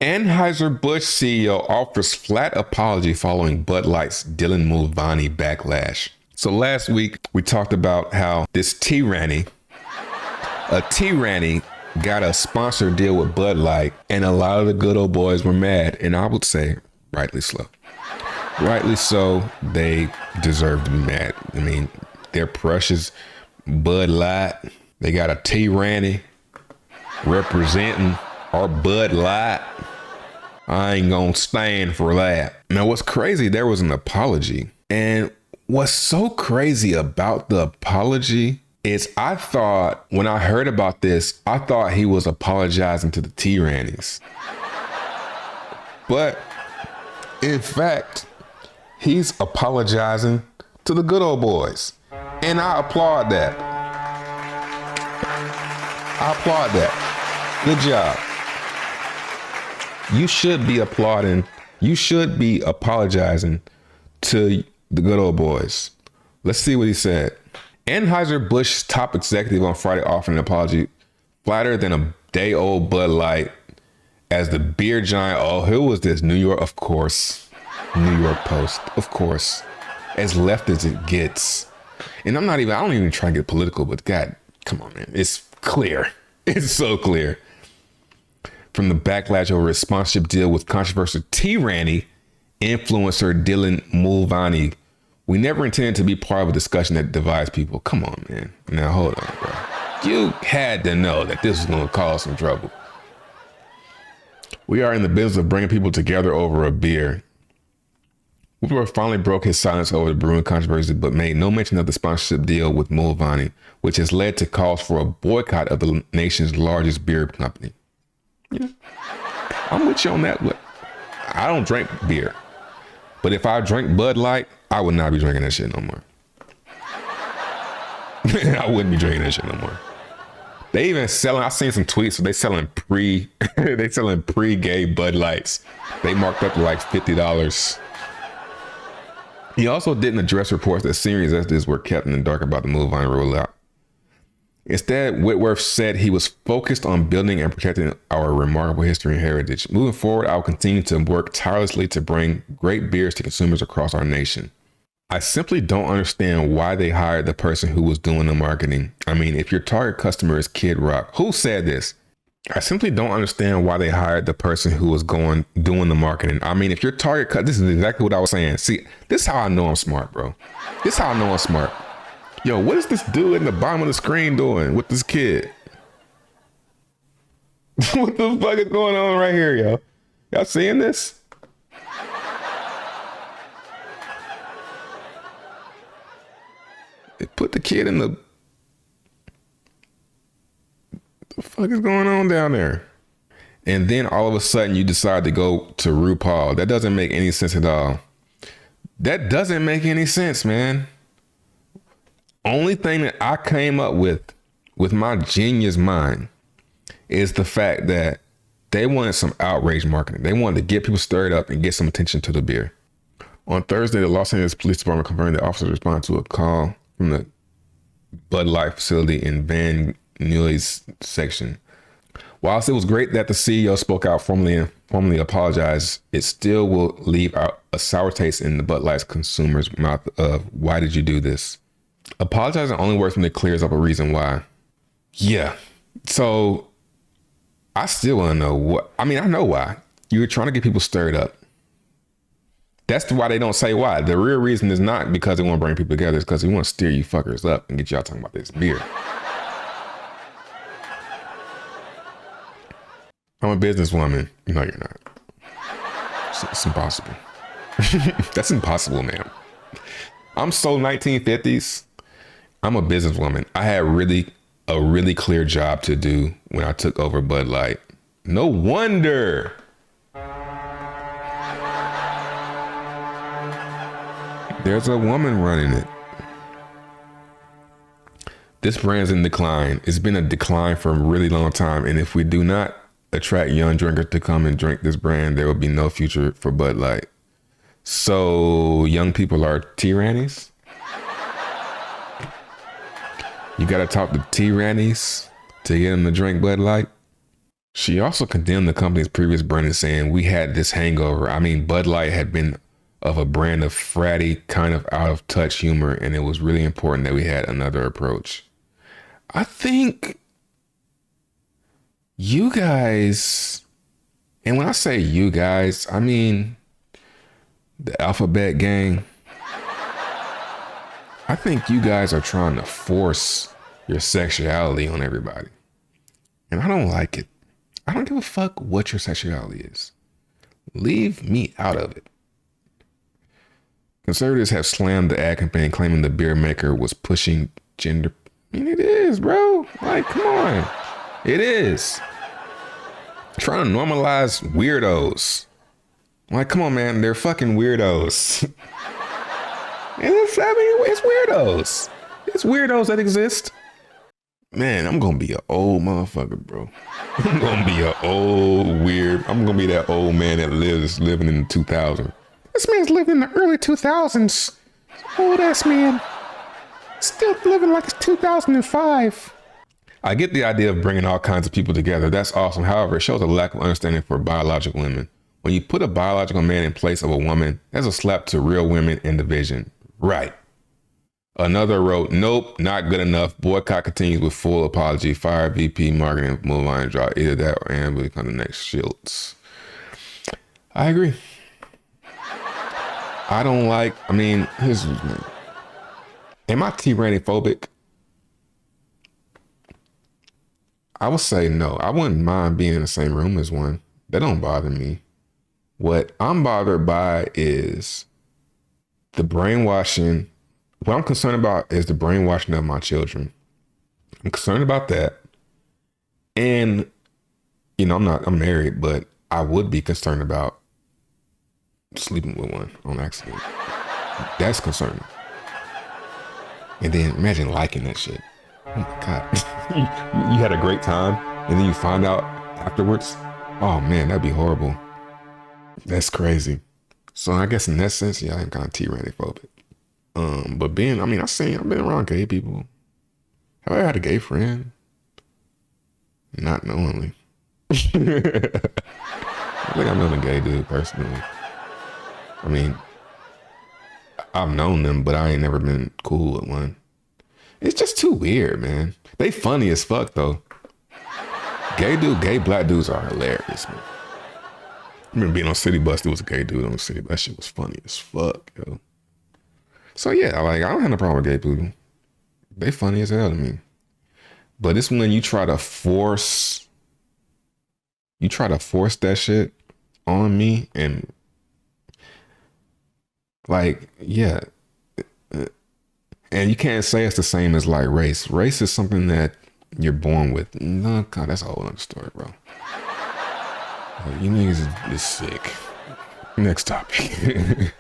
Anheuser-Busch CEO offers flat apology following Bud Light's Dylan Mulvaney backlash. So last week we talked about how this tyranny got a sponsor deal with Bud Light, and a lot of the good old boys were mad, and I would say rightly so. Rightly so, they deserve to be mad. I mean, they're precious Bud Light. They got a tyranny representing our Bud Light. I ain't gonna stand for that. Now, what's crazy, there was an apology. And what's so crazy about the apology is I thought, when I heard about this, I thought he was apologizing to the tyrannies. But in fact, he's apologizing to the good old boys. And I applaud that. I applaud that. Good job. You should be applauding. You should be apologizing to the good old boys. Let's see what he said. Anheuser-Busch's top executive on Friday offered an apology flatter than a day-old Bud Light as the beer giant. Oh, who was this? New York, of course. New York Post, of course. As left as it gets. And I don't even try to get political, but God, come on, man. It's clear. It's so clear. From the backlash over his sponsorship deal with controversial tyranny influencer Dylan Mulvaney, we never intended to be part of a discussion that divides people. Come on, man. Now, hold on, bro. You had to know that this was going to cause some trouble. We are in the business of bringing people together over a beer. Woodward finally broke his silence over the brewing controversy, but made no mention of the sponsorship deal with Mulvaney, which has led to calls for a boycott of the nation's largest beer company. Yeah, I'm with you on that. Look, I don't drink beer, but if I drink Bud Light, I would not be drinking that shit no more. I wouldn't be drinking that shit no more. They even selling, I seen some tweets, so they selling pre-gay Bud Lights. They marked up to like $50. He also didn't address reports that serious estimates were kept in the dark about the Mulvaney rollout. Instead, Whitworth said he was focused on building and protecting our remarkable history and heritage. Moving forward, I will continue to work tirelessly to bring great beers to consumers across our nation. I simply don't understand why they hired the person who was doing the marketing. I mean, if your target customer is Kid Rock, who said this? I simply don't understand why they hired the person who was doing the marketing. I mean, if your target, this is exactly what I was saying. See, this is how I know I'm smart, bro. This is how I know I'm smart. Yo, what is this dude in the bottom of the screen doing with this kid? What the fuck is going on right here, yo? Y'all seeing this? They put the kid in the... What the fuck is going on down there? And then all of a sudden you decide to go to RuPaul. That doesn't make any sense at all. That doesn't make any sense, man. Only thing that I came up with my genius mind is the fact that they wanted some outrage marketing. They wanted to get people stirred up and get some attention to the beer. On Thursday, the Los Angeles Police Department confirmed that officers responded to a call from the Bud Light facility in Van Nuys section. Whilst it was great that the CEO spoke out formally apologized, it still will leave out a sour taste in the Bud Light's consumers' mouth of, why did you do this? Apologizing only works when it clears up a reason why. Yeah. So I still want to know what, I mean, I know why. You were trying to get people stirred up. That's why they don't say why. The real reason is not because they want to bring people together. It's because they want to steer you fuckers up and get y'all talking about this beer. I'm a businesswoman. No, you're not. It's impossible. That's impossible, man. I'm so 1950s. I'm a businesswoman. I had a really clear job to do when I took over Bud Light. No wonder. There's a woman running it. This brand's in decline. It's been a decline for a really long time. And if we do not attract young drinkers to come and drink this brand, there will be no future for Bud Light. So young people are tyrannies? You gotta talk to tyrannies to get them to drink Bud Light? She also condemned the company's previous branding, saying, "We had this hangover. I mean, Bud Light had been of a brand of fratty, kind of out of touch humor, and it was really important that we had another approach." I think you guys, and when I say you guys, I mean the Alphabet Gang. I think you guys are trying to force your sexuality on everybody. And I don't like it. I don't give a fuck what your sexuality is. Leave me out of it. Conservatives have slammed the ad campaign claiming the beer maker was pushing gender. I mean, it is, bro. Like, come on. It is. Trying to normalize weirdos. Like, come on, man. They're fucking weirdos. And it's weirdos. It's weirdos that exist. Man, I'm gonna be an old motherfucker, bro. I'm gonna be an old weird. I'm gonna be that old man that living in the 2000s. This man's living in the early 2000s. Old ass man. Still living like it's 2005. I get the idea of bringing all kinds of people together. That's awesome. However, it shows a lack of understanding for biological women. When you put a biological man in place of a woman, that's a slap to real women in division. Right. Another wrote, "Nope, not good enough. Boycott continues with full apology. Fire VP marketing, move on and drop. Either that or Anne will become the next Shields." I agree. I don't like, I mean, here's, am I tyrannic-phobic? I would say no. I wouldn't mind being in the same room as one. That don't bother me. What I'm bothered by is the brainwashing. What I'm concerned about is the brainwashing of my children. I'm concerned about that. And, I'm married, but I would be concerned about sleeping with one on accident. That's concerning. And then imagine liking that shit. Oh my God. You had a great time and then you find out afterwards. Oh man, that'd be horrible. That's crazy. So I guess in that sense, yeah, I'm kind of tyrannic-phobic. But I've been around gay people. Have I had a gay friend? Not knowingly. I think I've known a gay dude personally. I mean, I've known them, but I ain't never been cool with one. It's just too weird, man. They funny as fuck though. Gay black dudes are hilarious, man. I remember being on City Bus, there was a gay dude on the City Bus. That shit was funny as fuck, yo. So yeah, I don't have no problem with gay people. They funny as hell to me. But it's when you try to force that shit on me and like, yeah. And you can't say it's the same as like race. Race is something that you're born with. No, God, that's a whole other story, bro. Like, you niggas is sick. Next topic.